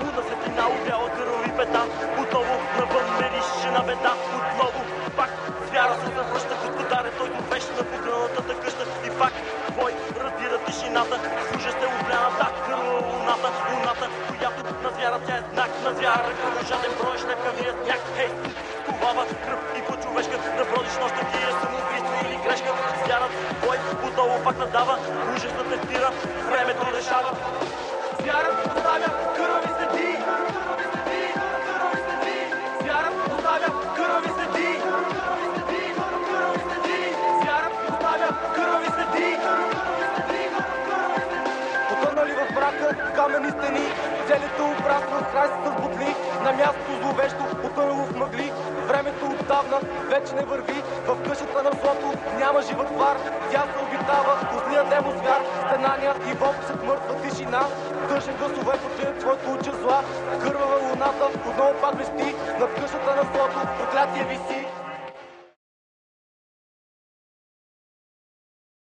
Луна светлина увяла кървави пета, отново навън мерише на беда, отново пак звяра се завръща, господаре, той довеше на погрънатата къща и пак бой раздира тишината, служа се обляната, кървава луната, луната, която на звяра, тя е знак на звяра, кръвожаден брой, шляпкавия сняг, хей, сковава кръв и по-човешка, да бродиш нощта ти е самоубийство или грешка, звярат бой отново пак надава, ужасът те спира, времето решава. Звярат оставя кървави следи, кървави следи, кървави следи. Звярат оставя кървави следи, кървави следи, кървави следи. Звярат оставя кървави следи, кървави следи, кървави следи. Потънали в мрака камени стени, целите обраства с храй с ботли, на място зловещо, потънало в мъгли. Времето отдавна вече не върви, в къщата на злото няма жива твар. Тя се обитава, козлия демо звяр, стенания и вълк след мъртва тишина. Тъжни гласове починят своето уче зла, кървава луната, отново пак блести, над къщата на злото, проклятие виси.